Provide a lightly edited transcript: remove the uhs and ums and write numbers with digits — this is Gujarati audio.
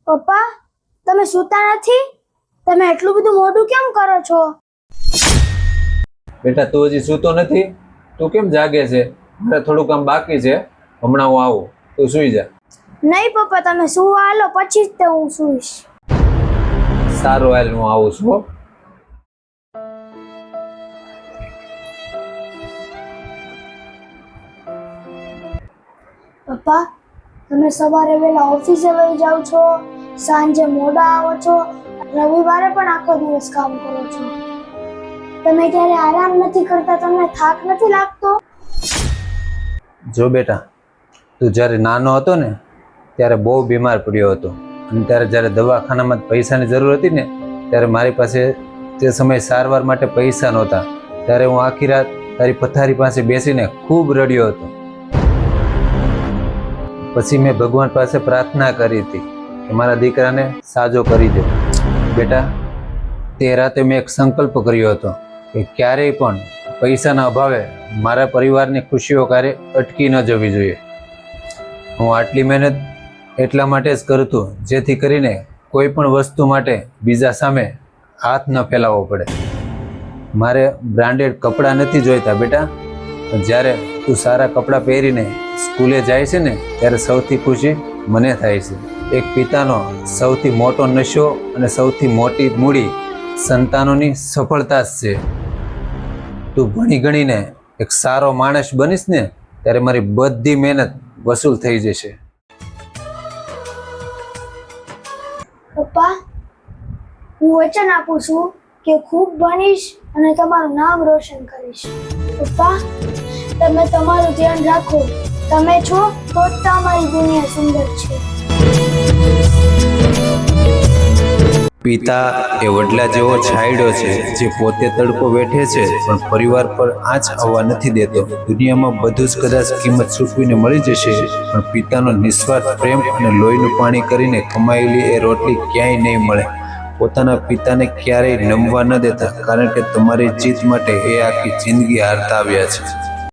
પપ્પા, તમે સૂતા નથી? તમે એટલું બધું મોડું કેમ કરો છો? બેટા તું હજી સૂતો નથી? તું કેમ જાગે છે? મારે થોડું કામ બાકી છે, હમણાં હું આવું, તું સૂઈ જા. નહીં પપ્પા, તમે સુવા હાલો, પછી જ તે હું સૂઈશ. સારું હાલ, હું આવું છું હો. પપ્પા, તમે સવારે વહેલા ઓફિસે વહી જાઓ છો, સાંજે મોડા આવો છો, રવિવારે પણ આખો દિવસ કામ કરો છો. તમે ક્યારે આરામ નથી કરતા? તમને થાક નથી લાગતો? જો બેટા, તું જ્યારે નાનો હતો ને ત્યારે બહુ બીમાર પડ્યો હતો, અને ત્યારે જ્યારે દવાખાનામાં પૈસાની જરૂર હતી ને ત્યારે મારી પાસે તે સમયે સારવાર માટે પૈસા નહોતા. ત્યારે હું આખી રાત તારી પથારી પાસે બેસીને ખૂબ રડ્યો હતો. પછી મેં ભગવાન પાસે પ્રાર્થના કરી હતી કે મારા દીકરાને સાજો કરી દે. બેટા, તે રાતે મેં એક સંકલ્પ કર્યો હતો કે ક્યારેય પણ પૈસાના અભાવે મારા પરિવારની ખુશીઓ ક્યારે અટકી ન જવી જોઈએ. હું આટલી મહેનત એટલા માટે જ કરતો જેથી કરીને કોઈ પણ વસ્તુ માટે બીજા સામે હાથ ન ફેલાવવો પડે. મારે બ્રાન્ડેડ કપડાં નથી જોઈતા બેટા. જ્યારે તું સારા કપડાં પહેરીને સ્કૂલે જાય છે ને ત્યારે સૌથી ખુશી મને થાય છે. એક પિતાનો સૌથી મોટો નશો અને સૌથી મોટી મૂડી સંતાનોની સફળતા જ છે. તું ભણી ગણીને એક સારો માણસ બનીશ ને ત્યારે મારી બધી મહેનત વસૂલ થઈ જશે. પપ્પા, હું વચન આપું છું કે ખૂબ ભણીશ અને તમારું નામ રોશન કરીશ. પપ્પા, તમે તમારું ધ્યાન રાખો. તમે છો તો જ તમારી દુનિયા સુંદર છે. પિતા એ વડલા જેવો છાંયડો છે જે પોતે તડકો વેઠે છે પણ પરિવાર પર આંચ આવવા નથી દેતો. દુનિયામાં બધું જ કદાચ કિંમત ચૂકવીને મળી જશે, પણ પિતાનો નિસ્વાર્થ પ્રેમ અને લોહીનું પાણી કરીને કમાયેલી એ રોટલી ક્યાંય નહીં મળે. પોતાના પિતાને ક્યારેય નમવા ન દેતા, કારણ કે તમારી જીત માટે એ આખી જિંદગી હારતા આવ્યા છે.